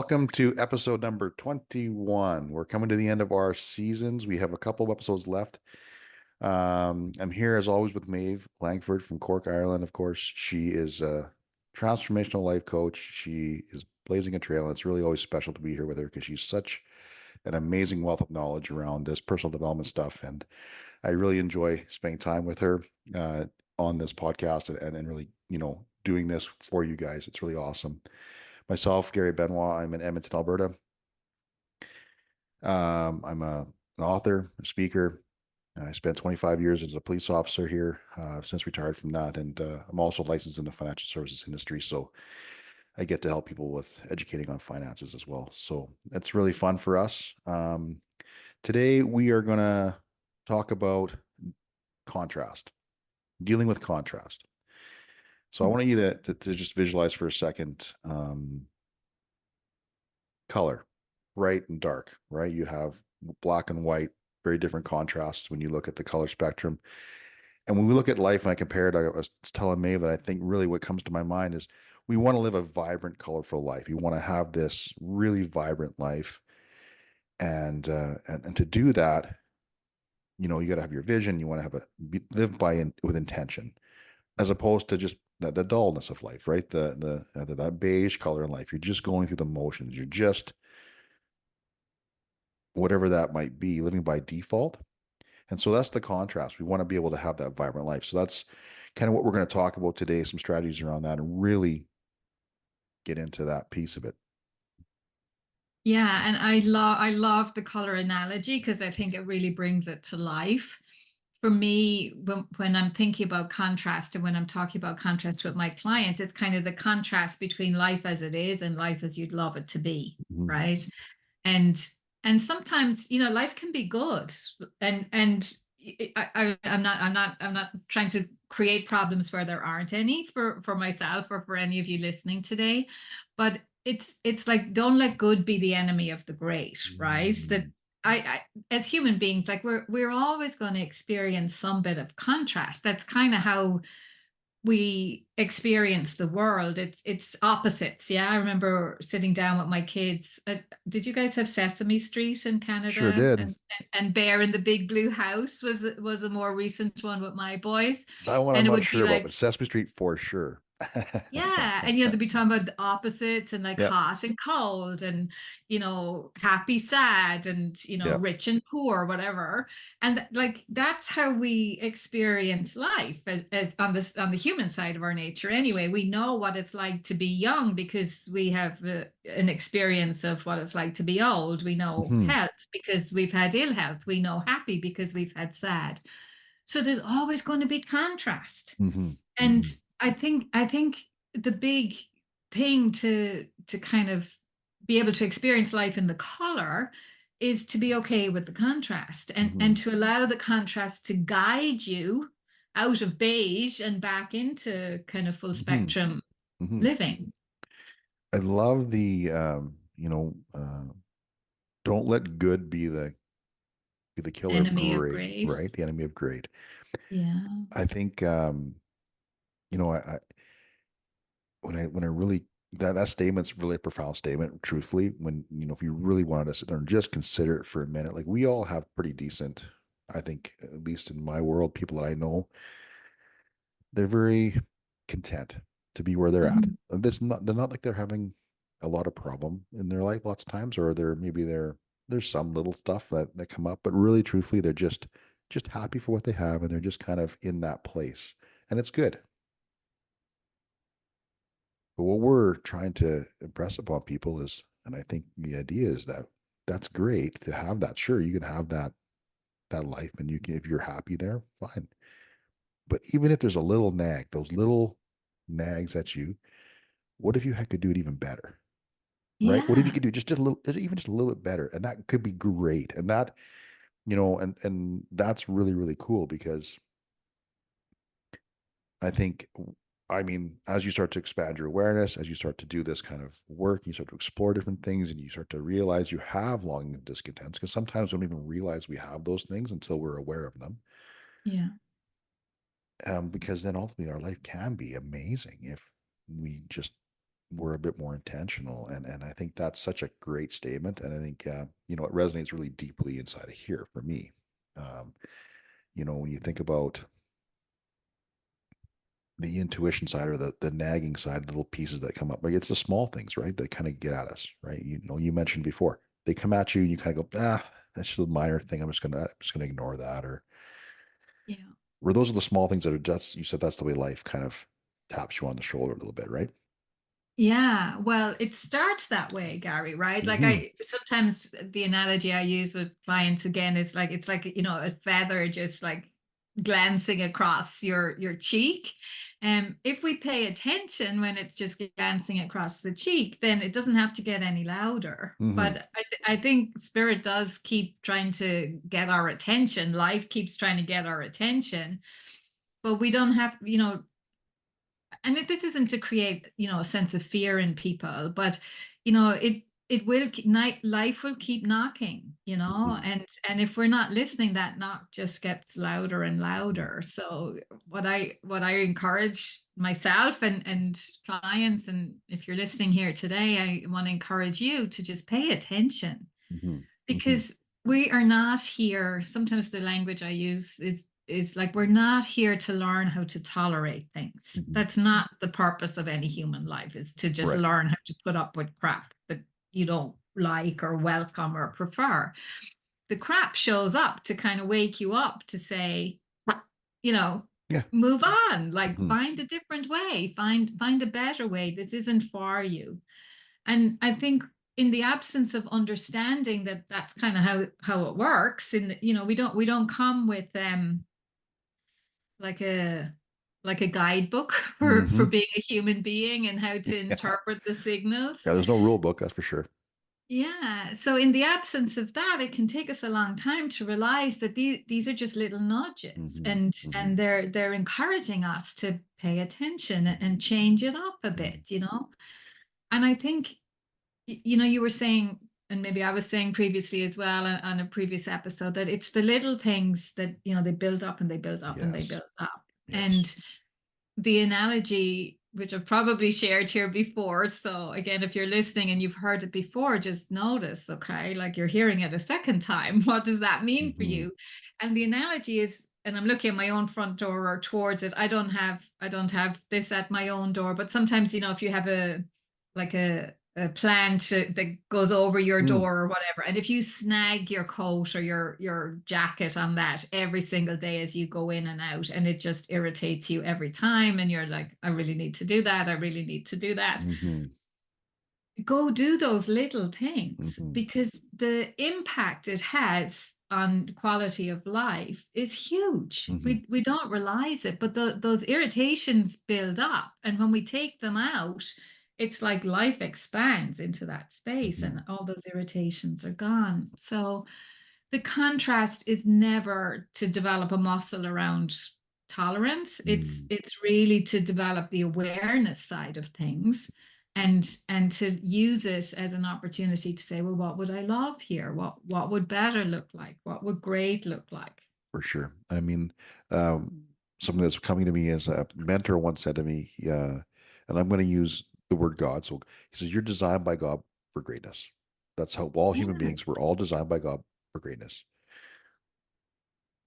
Welcome to episode number 21. We're coming to the end of our seasons. We have a couple of episodes left. I'm here as always with Maeve Langford from Cork, Ireland. Of course, she is a transformational life coach. She is blazing a trail, and it's really always special to be here with her because she's such an amazing wealth of knowledge around this personal development stuff. And I really enjoy spending time with her uh, on this podcast and really, doing this for you guys. It's really awesome. Myself, Gary Benoit, I'm in Edmonton, Alberta. I'm an author, a speaker. I spent 25 years as a police officer here, since retired from that. And I'm also licensed in the financial services industry. So I get to help people with educating on finances as well. So it's really fun for us. Today, we are going to talk about contrast, dealing with contrast. So I want you to just visualize for a second, color, bright and dark, right? You have black and white, very different contrasts when you look at the color spectrum. And when we look at life, and I compare it, I was telling Maeve that I think really what comes to my mind is we want to live a vibrant, colorful life. You want to have this really vibrant life, and to do that, you got to have your vision. You want to have live with intention, as opposed to just the dullness of life, right? That beige color in life. You're just going through the motions. You're just whatever that might be, living by default. And so that's the contrast. We want to be able to have that vibrant life. So that's kind of what we're going to talk about today, some strategies around that, and really get into that piece of it. Yeah, and I love the color analogy because I think it really brings it to life. For me, when I'm thinking about contrast and when I'm talking about contrast with my clients, it's kind of the contrast between life as it is and life as you'd love it to be, Mhm. right? And and sometimes, life can be good. And I'm not trying to create problems where there aren't any for myself or for any of you listening today. But it's like don't let good be the enemy of the great, right? That Mhm. I as human beings, like we're always going to experience some bit of contrast. That's kind of how we experience the world. It's opposites. Yeah, I remember sitting down with my kids. Did you guys have Sesame Street in Sure Canada? did. And Bear in the Big Blue House was a more recent one with my boys, That one I'm and it not would be sure about, like, but Sesame Street for sure. yeah, and they'd be talking about the opposites and like Yep. hot and cold and happy, sad, and Yep. rich and poor, whatever. And like that's how we experience life as on the human side of our nature. Anyway, we know what it's like to be young because we have an experience of what it's like to be old. We know Hmm. health because we've had ill health. We know happy because we've had sad. So there's always going to be contrast. Hmm. And Hmm. I think the big thing to kind of be able to experience life in the color is to be okay with the contrast and Hmm. to allow the contrast to guide you out of beige and back into kind of full Hmm. spectrum Hmm. living. I love the don't let good be the killer of Enemy of great, great. right? The enemy of great. Yeah. I think I when I really that statement's really a profound statement, truthfully. When if you really wanted to sit there and just consider it for a minute, like we all have pretty decent, I think, at least in my world, people that I know, they're very content to be where they're at. Mhm. And this not they're not like they're having a lot of problem in their life lots of times, or there's some little stuff that come up, but really truthfully, they're just happy for what they have, and they're just kind of in that place. And it's good. But what we're trying to impress upon people is, and I think the idea is that that's great to have that. Sure, you can have that life, and you can, if you're happy there, fine. But even if there's a little nag, those little nags at you, what if you could do it even better? Right? What if you Yeah. could do just a little, even just a little bit better, and that could be great. And that, and that's really really cool because I think, I mean, as you start to expand your awareness, as you start to do this kind of work, you start to explore different things and you start to realize you have longing and discontents because sometimes we don't even realize we have those things until we're aware of them. Yeah. Because then ultimately our life can be amazing if we just we're a bit more intentional. And I think that's such a great statement. And I think, it resonates really deeply inside of here for me. Um, when you think about the intuition side or the nagging side, the little pieces that come up, like it's the small things, right? That kind of get at us, right? You mentioned before, they come at you and you kind of go, that's just a minor thing. I'm just gonna ignore that. Yeah. Or those are the small things that are just, you said that's the way life kind of taps you on the shoulder a little bit, right? Yeah, well, it starts that way, Gary, right? Like Mm-hmm. I sometimes the analogy I use with clients again, it's like, a feather just like glancing across your cheek. If we pay attention when it's just glancing across the cheek, then it doesn't have to get any louder. Mm-hmm. But I think spirit does keep trying to get our attention. Life keeps trying to get our attention, but we don't have, and this isn't to create a sense of fear in people, but it will life will keep knocking, Mm-hmm. and if we're not listening, that knock just gets louder and louder. So what I encourage myself and clients, and if you're listening here today, I want to encourage you to just pay attention, Mm-hmm. Mm-hmm. because we are not here. Sometimes the language I use is like, we're not here to learn how to tolerate things. Mm-hmm. That's not the purpose of any human life, is to just Right. learn how to put up with crap that you don't like or welcome or prefer. The crap shows up to kind of wake you up to say, you know, Yeah. move on, like Mm-hmm. find a different way, find a better way. This isn't for you. And I think in the absence of understanding that that's kind of how it works, we don't come with like a like a guidebook for Mm-hmm. being a human being and how to Yeah. interpret the signals. Yeah. There's no rule book, that's for sure. Yeah. So in the absence of that, it can take us a long time to realize that these are just little nudges, Mm-hmm. and Mm-hmm. they're encouraging us to pay attention Mm-hmm. and change it up a Mm-hmm. bit. And I think, you were saying, and maybe I was saying previously as well on a previous episode, that it's the little things that, they build up and they build up and they Yes. build up. Yes. And the analogy, which I've probably shared here before. So again, if you're listening and you've heard it before, just notice, okay, like you're hearing it a second time. What does that mean for Mm-hmm. you? And the analogy is, and I'm looking at my own front door or towards it. I don't have this at my own door, but sometimes, if you have a plant that goes over your Mm. door or whatever, and if you snag your coat or your jacket on that every single day as you go in and out, and it just irritates you every time, and you're like, I really need to do that, I really need to do that, Mm-hmm. go do those little things, Mm-hmm. because the impact it has on quality of life is huge. Mm-hmm. We don't realize it, but those irritations build up, and when we take them out, it's like life expands into that space Mm-hmm. and all those irritations are gone. So the contrast is never to develop a muscle around tolerance. it's Mm. it's really to develop the awareness side of things, and to use it as an opportunity to say, well, what would I love here? What would better look like? What would great look like? For sure. I mean, something that's coming to me is a mentor once said to me, and I'm going to use the word God. So he says, "You're designed by God for greatness." That's how all human Yeah. beings, we're all designed by God for greatness.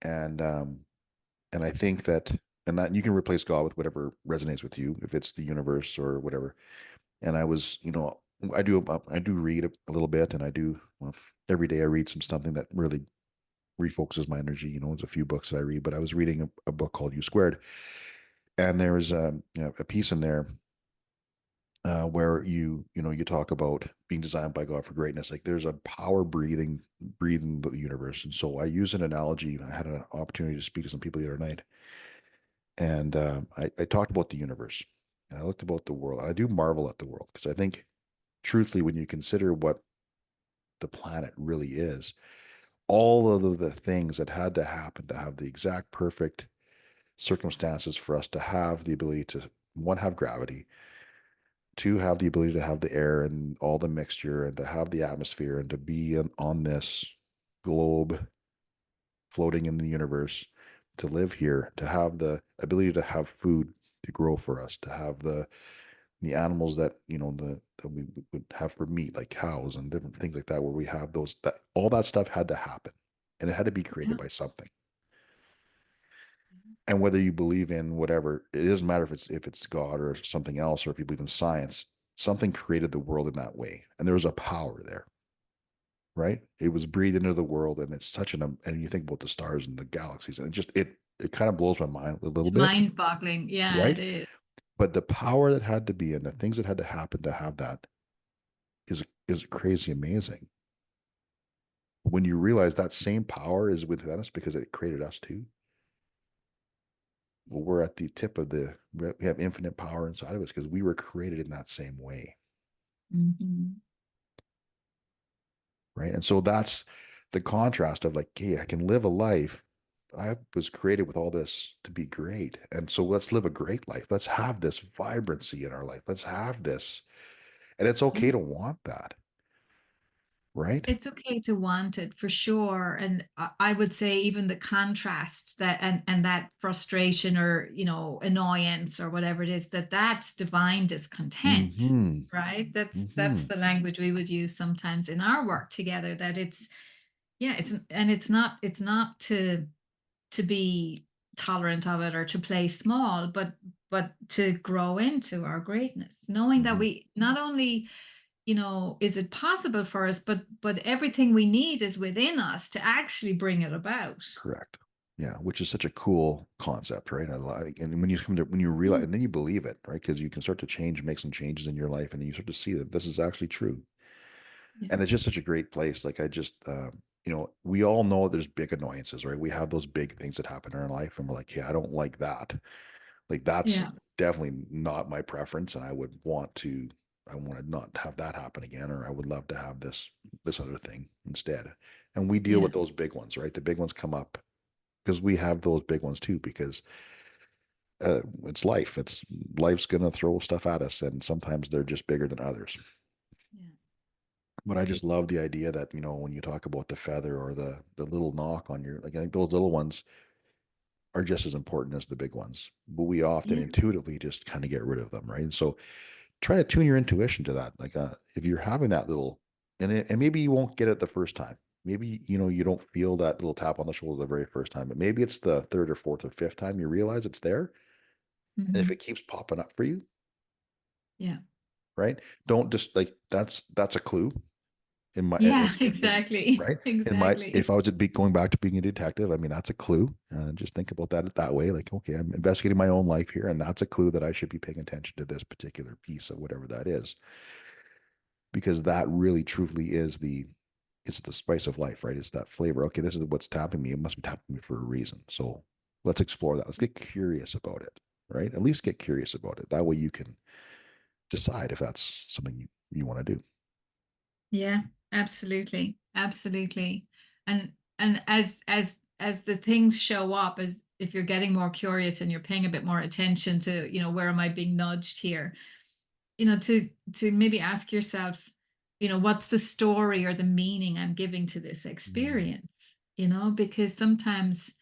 And I think that, and that you can replace God with whatever resonates with you, if it's the universe or whatever. And I was, I do read a little bit, and I do, well, every day I read something that really refocuses my energy. There's a few books that I read, but I was reading a book called U Squared, and there was a piece in there where you talk about being designed by God for greatness. Like there's a power breathing the universe, and so I use an analogy. I had an opportunity to speak to some people the other night, and I talked about the universe, and I looked about the world, and I do marvel at the world because I think, truthfully, when you consider what the planet really is, all of the things that had to happen to have the exact perfect circumstances for us to have the ability to, one, have gravity, two, have the ability to have the air and all the mixture and to have the atmosphere and to be on this globe floating in the universe, to live here, to have the ability to have food to grow for us, to have the the animals that that we would have for meat, like cows and different things like that, where we have those, that all that stuff had to happen, and it had to be created Yeah. by something. And whether you believe in whatever, it doesn't matter if it's God or something else, or if you believe in science, something created the world in that way, and there was a power there, right? It was breathed into the world, and it's such an, and you think about the stars and the galaxies, and it kind of blows my mind a little It's bit, mind-boggling. Yeah, it right? is. But the power that had to be and the things that had to happen to have that is crazy amazing. When you realize that same power is within us because it created us too. Well, we're at the tip of we have infinite power inside of us because we were created in that same way, Mhm. right? And so that's the contrast of like, hey, I can live a life. I was created with all this to be great. And so let's live a great life. Let's have this vibrancy in our life. Let's have this. And it's okay Yeah. to want that, right? It's okay to want it for sure. And I would say even the contrast that and that frustration or, annoyance or whatever it is, that's divine discontent, Mm-hmm. right? That's Mm-hmm. the language we would use sometimes in our work together, that it's, yeah, it's not to be tolerant of it or to play small, but to grow into our greatness, knowing that Mm-hmm. we not only, is it possible for us, but everything we need is within us to actually bring it about. Correct. Yeah, which is such a cool concept, right? I like, and when you come to when you realize, Yeah. and then you believe it, right? Because you can start to change, make some changes in your life, and then you start to see that this is actually true. Yeah. And it's just such a great place. Like I just, we all know there's big annoyances, right? We have those big things that happen in our life, and we're like, yeah, I don't like that. Like that's Yeah. definitely not my preference, and I want to not have that happen again, or I would love to have this other thing instead. And we deal Yeah. with those big ones, right? The big ones come up because we have those big ones too, because it's life. It's life's gonna throw stuff at us, and sometimes they're just bigger than others. Yeah. But I just love the idea that when you talk about the feather or the little knock on your, like, I think those little ones are just as important as the big ones, but we often Yeah. intuitively just kind of get rid of them, right? And so try to tune your intuition to that. Like if you're having that little, and maybe you won't get it the first time. Maybe you don't feel that little tap on the shoulder the very first time, but maybe it's the third or fourth or fifth time you realize it's there. And if Mhm. it keeps popping up for you, Yeah. right? Don't just like that's a clue in my Yeah. Exactly. right in my if Exactly. I was to be going back to being a detective, I mean that's a clue. Just think about that way. Like, okay, I'm investigating my own life here, and that's a clue that I should be paying attention to this particular piece of whatever that is, because that really truly is it's the spice of life, right? It's that flavor. Okay, this is what's tapping me. It must be tapping me for a reason. So let's explore that. Let's get curious about it, right? At least get curious about it. That way you can decide if that's something you want to do. Yeah, absolutely. Absolutely. And as the things show up, as if you're getting more curious and you're paying a bit more attention to, where am I being nudged here? To maybe ask yourself, what's the story or the meaning I'm giving to this Mm. experience? Because sometimes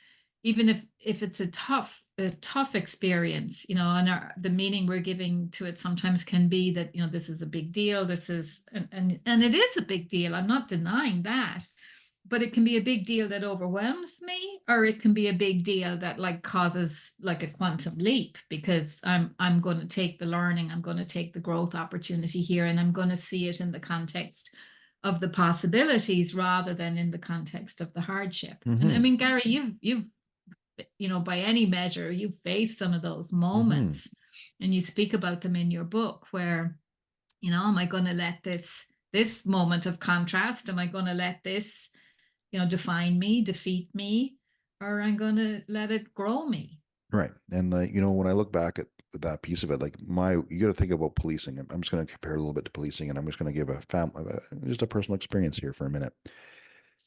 even if it's a tough experience, and the meaning we're giving to it sometimes can be that, this is a big deal. This is and it is a big deal. I'm not denying that, but it can be a big deal that overwhelms me, or it can be a big deal that like causes like a quantum leap, because I'm going to take the learning, I'm going to take the growth opportunity here, and I'm going to see it in the context of the possibilities rather than in the context of the hardship. And I Hmm. mean, Gary, you've by any measure, you've faced some of those Hmm. moments, and you speak about them in your book where, am I going to let this moment of contrast, am I going to let this, define me, defeat me, or I'm going to let it grow me? Right. And when I look back at that piece of it, like you got to think about policing. I'm just going to compare a little bit to policing, and I'm just going to give just a personal experience here for a minute.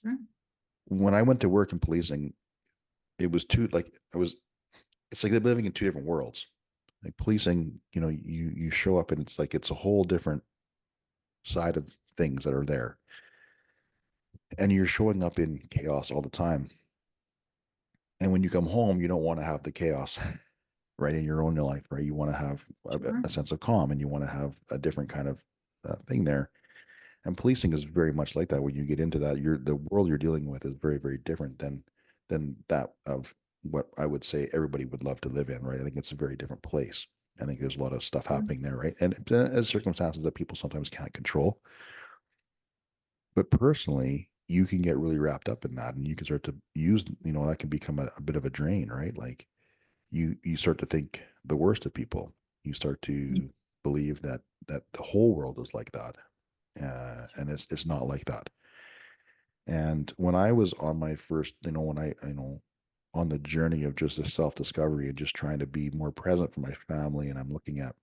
Sure. When I went to work in policing, it was it's like they're living in two different worlds. Like policing, you show up and it's like it's a whole different side of things that are there, and you're showing up in chaos all the time. And when you come home, you don't want to have the chaos, right? In your own life, right? You want to have Sure. a sense of calm, and you want to have a different kind of thing there. And policing is very much like that. When you get into that, the world you're dealing with is very, very different than that of what I would say everybody would love to live in, right? I think it's a very different place. I think there's a lot of stuff Sure. happening there, right? And as circumstances that people sometimes can't control. But personally, you can get really wrapped up in that, and you can start to use, that can become a bit of a drain, right? Like you start to think the worst of people. You start Yeah. to believe that the whole world is like that, and it's not like that. And when I was on my first, when on the journey of just a self discovery and just trying to be more present for my family, and I'm looking at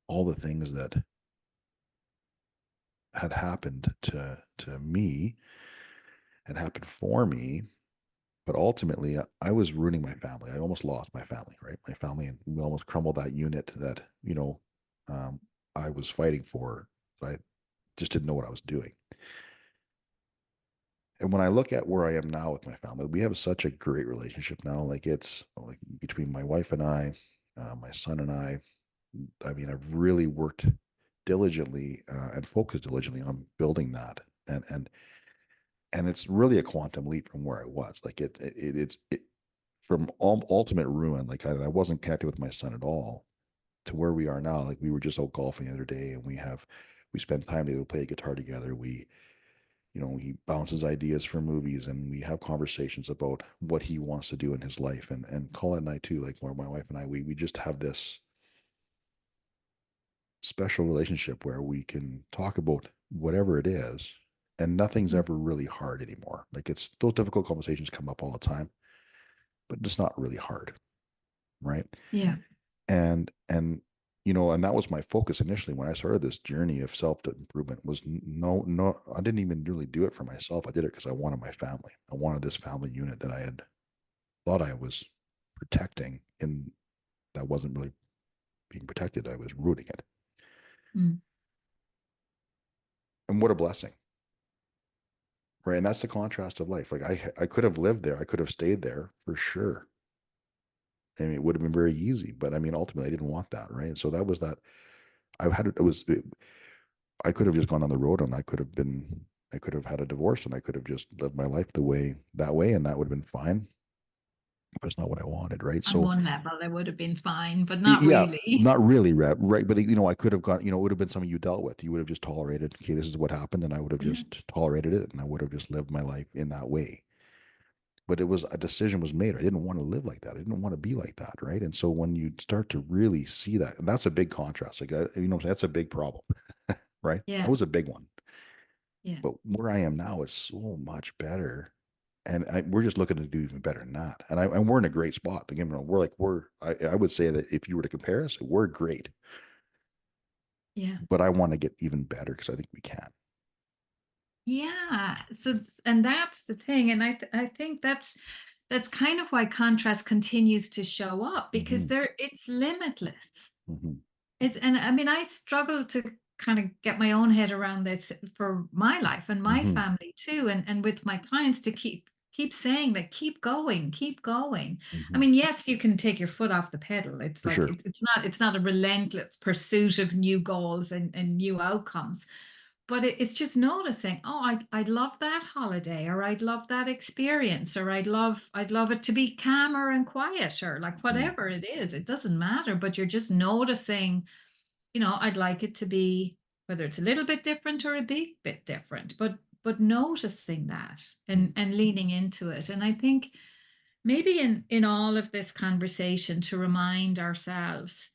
all the things that had happened to me, had happened for me, but ultimately I was ruining my family. I almost lost my family, right? My family, and we almost crumbled that unit that um, I was fighting for. So I just didn't know what I was doing. And when I look at where I am now with my family, we have such a great relationship now. Like it's like between my wife and I, my son and I. I mean, I've really worked diligently and focused diligently on building that, and it's really a quantum leap from where I was. Like it's from ultimate ruin. Like I wasn't connected with my son at all to where we are now. Like we were just out golfing the other day, and we spend time together, play guitar together. He bounces ideas for movies, and we have conversations about what he wants to do in his life. And Colin and I too, like where my wife and I, we just have this special relationship where we can talk about whatever it is, and nothing's Mhm. ever really hard anymore. Like it's those difficult conversations come up all the time, but it's not really hard, right? Yeah. And that was my focus initially when I started this journey of self improvement. Was no, I didn't even really do it for myself. I did it because I wanted my family. I wanted this family unit that I had thought I was protecting, and that wasn't really being protected. I was ruining it. Mm. And what a blessing, right? And that's the contrast of life. Like I could have lived there. I could have stayed there for sure. I mean, it would have been very easy, but I mean, ultimately, I didn't want that, right? And so that was that. I had it was I could have just gone on the road, and I could have had a divorce, and I could have just lived my life that way, and that would have been fine. That's not what I wanted, right? On So one level, they would have been fine, but not yeah, really. not really, right? But I could have gone, it would have been something you dealt with. You would have just tolerated, okay, this is what happened, and I would have Yeah. just tolerated it, and I would have just lived my life in that way. But it was a decision was made. I didn't want to live like that. I didn't want to be like that, right? And so when you start to really see that, and that's a big contrast. Like that's a big problem, right? That Yeah. was a big one. Yeah. But where I am now is so much better. And we're just looking to do even better than that. And we're in a great spot. Again, I would say that if you were to compare us, we're great. Yeah. But I want to get even better because I think we can. Yeah. And that's the thing. And I think that's kind of why contrast continues to show up because Hmm. it's limitless. Hmm. And I mean, I struggle to kind of get my own head around this for my life and my Hmm. family too, and with my clients to keep saying that keep going, keep going. I Hmm. mean, yes, you can take your foot off the pedal. It's For like sure. it's not a relentless pursuit of new goals and new outcomes, but it's just noticing, oh, I'd love that holiday, or I'd love that experience, or I'd love it to be calmer and quieter, like Mm. whatever it is, it doesn't matter, but you're just noticing, I'd like it to be, whether it's a little bit different or a big bit different, but noticing that Mm. and leaning into it. And I think maybe in all of this conversation to remind ourselves,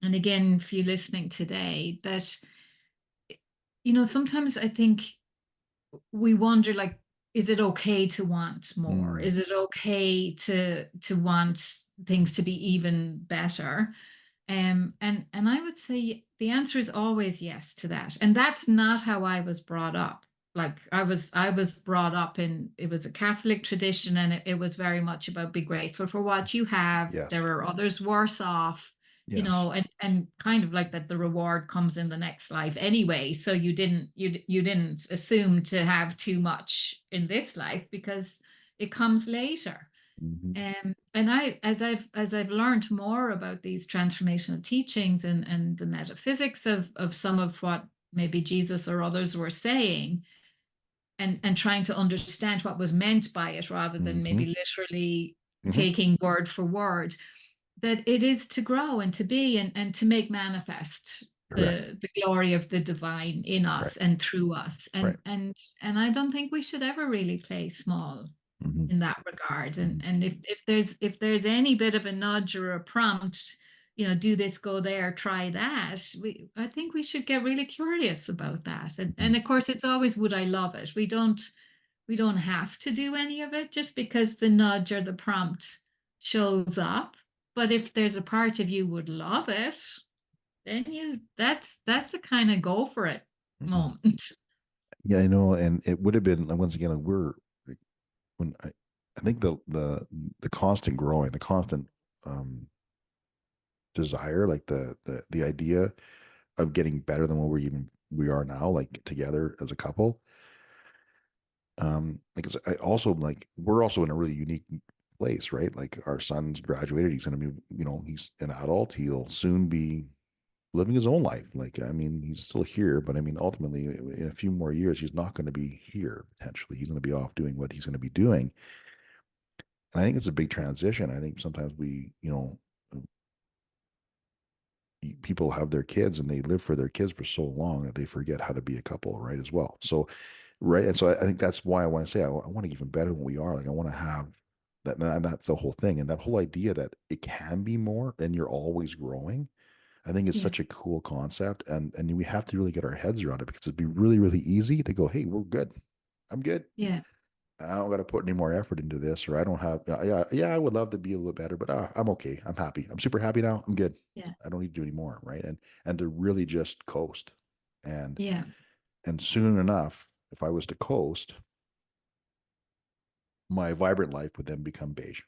and again, for you listening today, that sometimes I think we wonder, like, is it okay to want more? Mm. Is it okay to want things to be even better? And I would say the answer is always yes to that. And that's not how I was brought up. Like I was brought up in, it was a Catholic tradition, and it was very much about be grateful for what you have. Yes. There are others worse off, Yes. and kind of like that the reward comes in the next life anyway. So you didn't assume to have too much in this life because it comes later. Hmm. And as I've learned more about these transformational teachings and the metaphysics of some of what maybe Jesus or others were saying, and trying to understand what was meant by it rather than Hmm. maybe literally Hmm. taking word for word, that it is to grow and to be and to make manifest Correct. the glory of the divine in Right. us and through us. Right. And I don't think we should ever really play small Hmm. in that regard. Hmm. And if there's any bit of a nudge or a prompt, do this, go there, try that, I think we should get really curious about that. And of course it's always, would I love it? We don't have to do any of it just because the nudge or the prompt shows up. But if there's a part of you would love it, then that's a kind of go for it Hmm. moment. Yeah, I know, and it would have been once again. We're when I think the constant growing, the constant um, desire, like the idea of getting better than what we are now, like together as a couple. Like I also like we're also in a really unique place, right? Like our son's graduated. He's going to be, he's an adult. He'll soon be living his own life. Like, I mean, he's still here, but I mean, ultimately, in a few more years, he's not going to be here. Potentially, he's going to be off doing what he's going to be doing. And I think it's a big transition. I think sometimes people have their kids and they live for their kids for so long that they forget how to be a couple, right? As well. So, right. And so I think that's why I want to say I want to get even better than we are. Like, I want to have that. And that's the whole thing. And that whole idea that it can be more and you're always growing. I think it's Yeah, such a cool concept, and we have to really get our heads around it because it'd be really, really easy to go, "Hey, we're good. I'm good. yeah, I don't got to put any more effort into this, or I don't have, yeah, yeah, I would love to be a little better, but I'm okay. I'm happy. I'm super happy now. I'm good. yeah, I don't need to do any more, right? And to really just coast, and yeah. and soon enough, if I was to coast, my vibrant life would then become beige.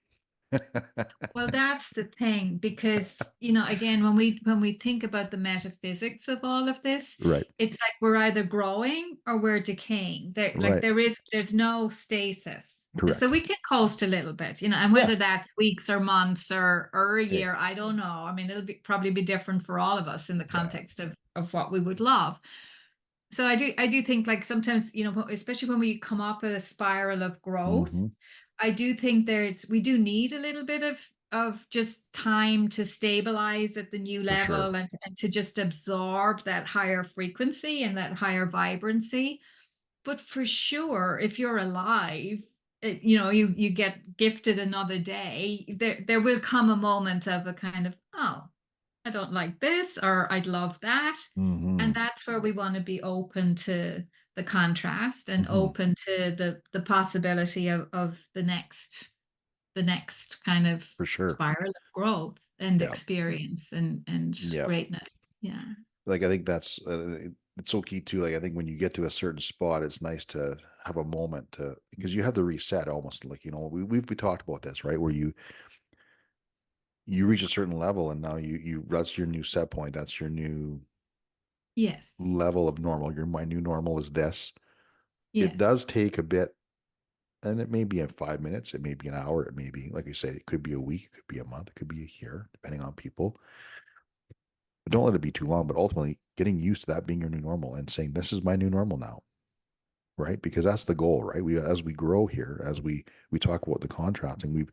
Well, that's the thing, because, again, when we think about the metaphysics of all of this, Right, it's like we're either growing or we're decaying. right, There's no stasis. So correct. we can coast a little bit, and Yeah. whether that's weeks or months or a Hey, year, I don't know. I mean, probably be different for all of us in the yeah. context of what we would love. So I do think, like, sometimes, especially when we come up a spiral of growth, Hmm. I do think we do need a little bit of just time to stabilize at the new For level, sure. and to just absorb that higher frequency and that higher vibrancy. But for sure, if you're alive, you get gifted another day, there will come a moment of a kind of, oh, I don't like this, or I'd love that. And Hmm. that's where we want to be open to the contrast and Hmm. open to the possibility of the next kind of For sure. spiral of growth and Yeah. experience and Yeah. greatness. Yeah. Like I think that's it's so key too. Like I think when you get to a certain spot, it's nice to have a moment to because you have to reset almost. Like we talked about this right where you reach a certain level and now you that's your new set point. That's your new Yes. level of normal. My new normal is this. It Yes. does take a bit, and it may be in 5 minutes. It may be an hour. It may be like you said. It could be a week. It could be a month. It could be a year, depending on people. But don't let it be too long. But ultimately, getting used to that being your new normal and saying this is my new normal now, right? Because that's the goal, right? We as we grow here, as we talk about the contrasting, we've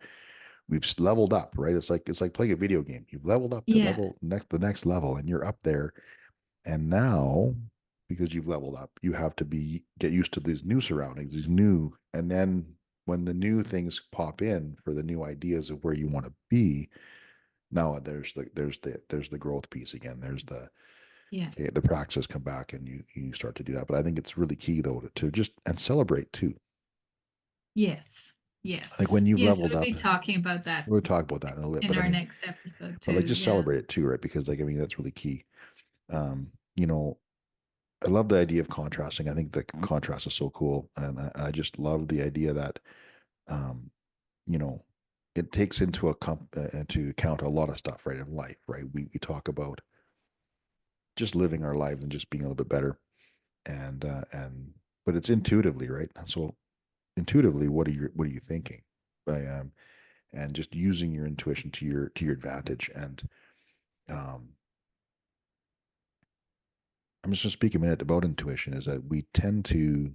leveled up, right? It's like playing a video game. You've leveled up to Yeah. level next the next level, and you're up there. And now, because you've leveled up, you have to get used to these new surroundings, these new, and then when the new things pop in for the new ideas of where you want to be, now there's the growth piece again. There's the Yeah. okay, the practices come back and you start to do that. But I think it's really key though to just and celebrate too. Yes. Like Yes. when you've Yes. leveled We'll up, be talking about that we'll talk about that in a little bit. in But I our mean, next episode but like too. just Yeah. celebrate it too, right? Because like I mean that's really key. Um, you know, I love the idea of contrasting. I think the contrast is so cool, and I just love the idea that um, you know it takes into account a lot of stuff, right, in life, right? We talk about just living our lives and just being a little bit better, and but it's intuitively, right? So intuitively, what are you thinking? I and just using your intuition to your advantage. And um, I'm just going to speak a minute about intuition. Is that we tend to,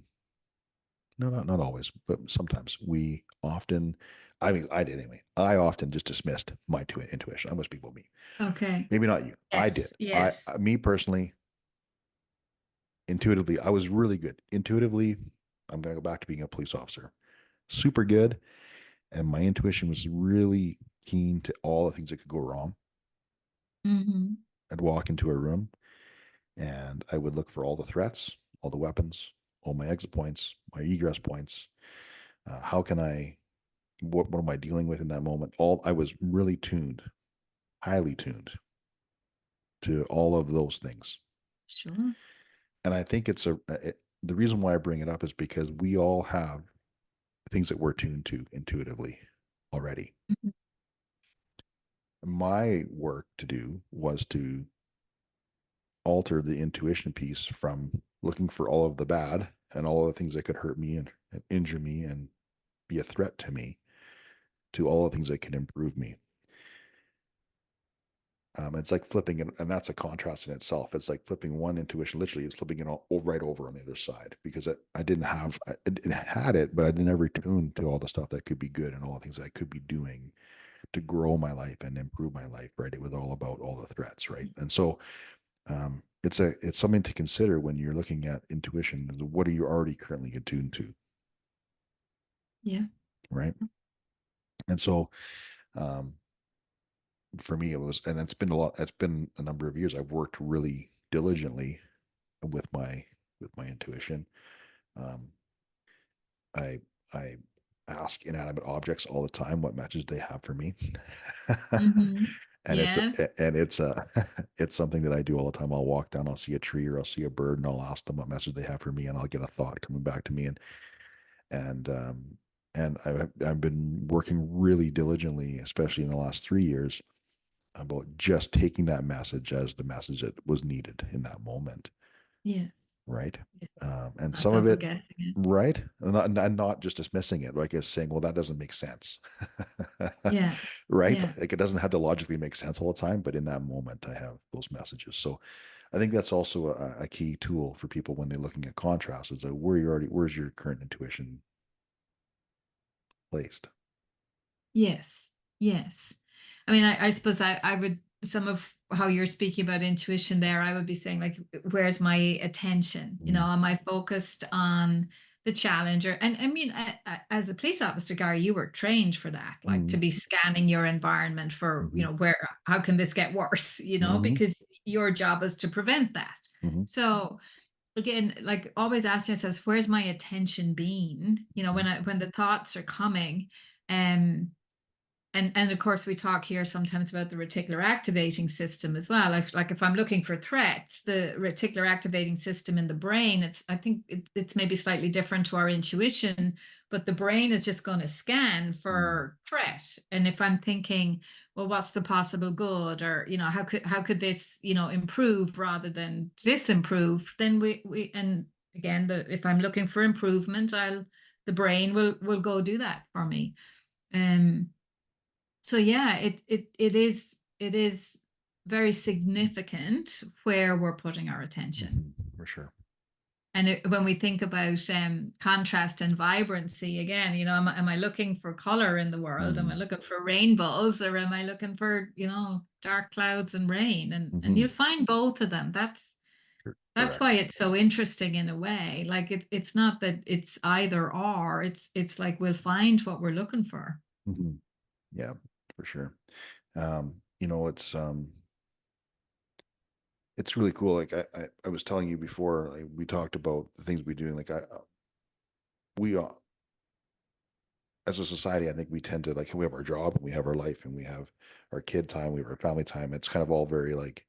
no, not always, but sometimes we often, I mean, I did anyway. I often just dismissed my intuition. I must be about me. Okay. Maybe not you. I did. Yes. Yes. Me personally, intuitively, I was really good. Intuitively, I'm going to go back to being a police officer. Super good. And my intuition was really keen to all the things that could go wrong. Mm-hmm. I'd walk into a room and I would look for all the threats, all the weapons, all my exit points, my egress points. How can I, what am I dealing with in that moment? All I was really tuned, highly tuned to all of those things. Sure. And I think the reason why I bring it up is because we all have things that we're tuned to intuitively already. Mhm. My work to do was to alter the intuition piece from looking for all of the bad and all of the things that could hurt me and injure me and be a threat to me to all the things that can improve me. It's like flipping it, and that's a contrast in itself. It's like flipping one intuition, literally, it's flipping it all right over on the other side because I didn't have, it had it, but I didn't ever tune to all the stuff that could be good and all the things that I could be doing to grow my life and improve my life. Right? It was all about all the threats, right? And so it's something to consider when you're looking at intuition. What are you already currently attuned to, Yeah. right? And so um, for me, it was, and it's been a lot. It's been a number of years. I've worked really diligently with my intuition. Um, I I ask inanimate objects all the time what message they have for me, Mm-hmm. and Yes. it's it's something that I do all the time. I'll walk down, I'll see a tree or I'll see a bird, and I'll ask them what message they have for me, and I'll get a thought coming back to me, and I've been working really diligently, especially in the last 3 years, about just taking that message as the message that was needed in that moment, Yes. right? Yes. And Not some of double it, guessing it. right, and not just dismissing it, like as saying, well, that doesn't make sense, Yeah. right? Yeah. Like it doesn't have to logically make sense all the time, but in that moment, I have those messages. So I think that's also a key tool for people when they're looking at contrast. Is that where's your current intuition placed? Yes. Yes. I mean, I suppose I would, some of how you're speaking about intuition there, I would be saying, like, where's my attention? You Mm-hmm. know, am I focused on the challenger? And I mean, as a police officer, Gary, you were trained for that, like to be scanning your environment for, Mm-hmm. where, how can this get worse? Mm-hmm. Because your job is to prevent that. Mm-hmm. So, again, like always asking ourselves, where's my attention been, when the thoughts are coming. Um and of course we talk here sometimes about the reticular activating system as well. Like if I'm looking for threats, the reticular activating system in the brain, I think it's maybe slightly different to our intuition, but the brain is just going to scan Mm-hmm. for threat. And if I'm thinking, well, what's the possible good, or how could this improve rather than disimprove, then we and again, if I'm looking for improvement, the brain will go do that for me. um so yeah, it is very significant where we're putting our attention. Mm-hmm. For sure. And when we think about contrast and vibrancy, again, am I looking for color in the world? Am I Mm-hmm. looking for rainbows, or am I looking for dark clouds and rain? And Mm-hmm. you'll find both of them. That's why Correct. it's so interesting in a way. Like it's not that it's either or. It's like we'll find what we're looking for. Mm-hmm. Yeah, for sure. It's really cool. Like I was telling you before, like we talked about the things we do. Like we as a society, I think we tend to like we have our job and we have our life and we have our kid time, we have our family time. It's kind of all very like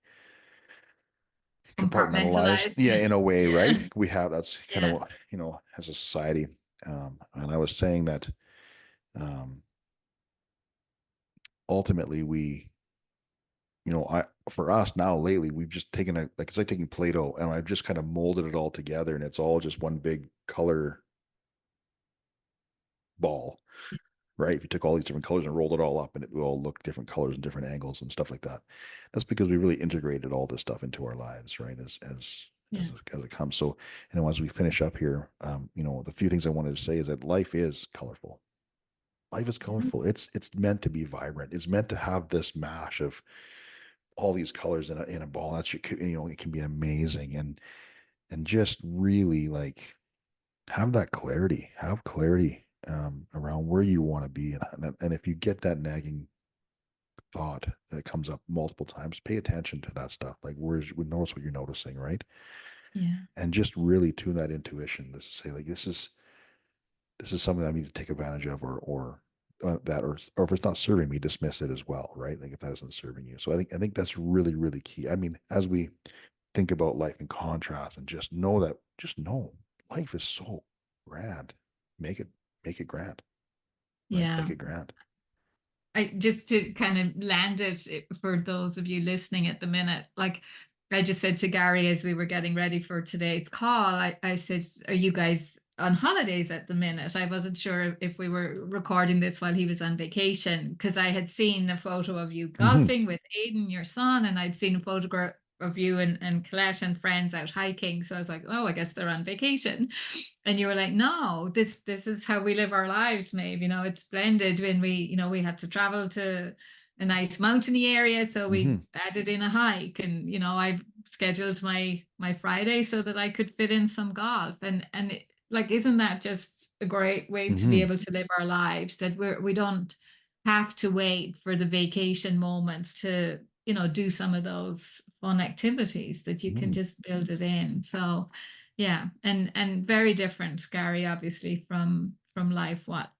compartmentalized. Compartmentalized. Yeah, in a way, Yeah. right? We have that's kind of Yeah. what, as a society. And I was saying that um, ultimately I for us now lately we've just taken like it's like taking Play-Doh and I've just kind of molded it all together and it's all just one big color ball, right? If you took all these different colors and rolled it all up and it would all look different colors and different angles and stuff like that. That's because we really integrated all this stuff into our lives, right? Yeah. As it comes. So, as we finish up here, the few things I wanted to say is that life is colorful. Life is Yeah. colorful. It's meant to be vibrant. It's meant to have this mash of all these colors in a ball. It can be amazing and just really like have clarity around where you want to be. And if you get that nagging thought that comes up multiple times, pay attention to that stuff. Like notice what you're noticing, right? Yeah. And just really tune that intuition. This to say like, this is something that I need to take advantage of or if it's not serving me, dismiss it as well, right? Like if that isn't serving you. So I think that's really, really key. I mean, as we think about life in contrast and just know life is so grand. Make it make it grand, right? Make Yeah. it grand. I just to kind of land it for those of you listening at the minute, like I just said to Gary as we were getting ready for today's call, I said, "Are you guys on holidays at the minute?" I wasn't sure if we were recording this while he was on vacation because I had seen a photo of you Hmm. golfing with Aiden, your son, and I'd seen a photograph of you and Colette and friends out hiking. So I was like, "Oh, I guess they're on vacation." And you were like, no, this is how we live our lives, Maeve. It's blended when we had to travel to a nice mountainy area, so we Hmm. added in a hike, and I scheduled my Friday so that I could fit in some golf, and like, isn't that just a great way to be Hmm. able to live our lives, that we don't have to wait for the vacation moments to do some of those fun activities, that you can Hmm. just build it in. So yeah, and very different, Gary, obviously from life, what,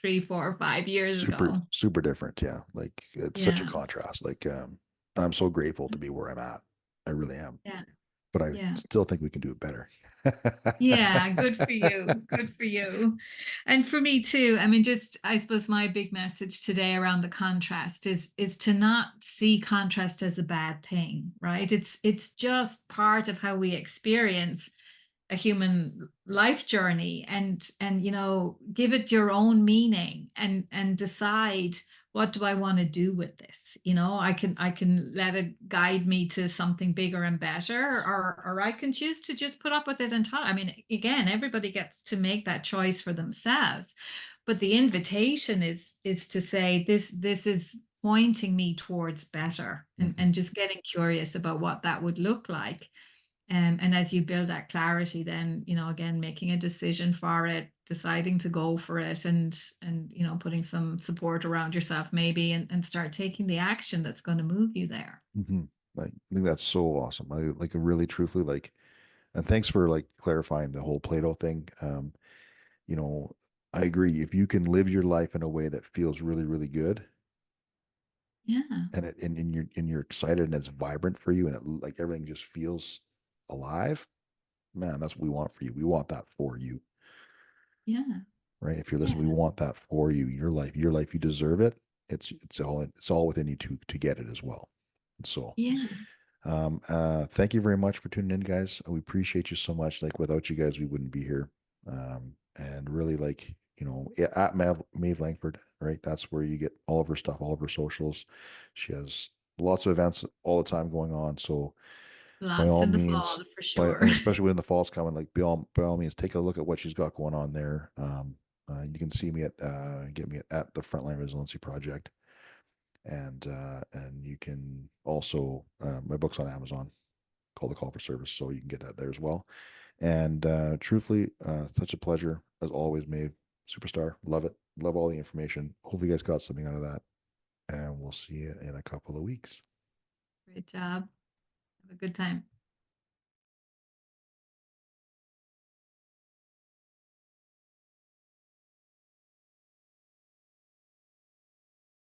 3, 4, 5 years Super, ago. super different. Yeah. Like it's such a Yeah, contrast. Like, and I'm so grateful to be where I'm at. I really am. yeah, But I yeah. still think we can do it better. Yeah, good for you. Good for you. And for me too. I mean, just I suppose my big message today around the contrast is to not see contrast as a bad thing, right? It's just part of how we experience a human life journey, and give it your own meaning, and decide, what do I want to do with this. I can let it guide me to something bigger and better, or I can choose to just put up with it I mean, again, everybody gets to make that choice for themselves, but the invitation is to say, this is pointing me towards better, and Hmm. and just getting curious about what that would look like. And as you build that clarity, then, again, making a decision for it, deciding to go for it, and putting some support around yourself maybe, and start taking the action that's going to move you there. Hmm. Like I think that's so awesome. I like really truthfully like, and thanks for like clarifying the whole Play-Doh thing. You know, I agree. If you can live your life in a way that feels really, really good, Yeah. and you're excited and it's vibrant for you, and like everything just feels alive, man, that's what we want for you. We want that for you, Yeah. right? If you're listening, we Yeah. want that for you. Your life, you deserve it. It's all within you to get it as well. And so, Yeah. thank you very much for tuning in, guys. We appreciate you so much. Like without you guys, we wouldn't be here. And really, like, yeah, at Maeve Langford, right? That's where you get all of her stuff, all of her socials. She has lots of events all the time going on. So by Lots all in the means, fall for by sure. and especially when the fall's coming, like by all means, take a look at what she's got going on there. You can see me get me at the Frontline Resiliency Project, and you can also my book's on Amazon called The Call for Service, so you can get that there as well. And truthfully, such a pleasure as always, Maeve. Superstar, love it, love all the information. Hope you guys got something out of that, and we'll see you in a couple of weeks. Great job. Have a good time.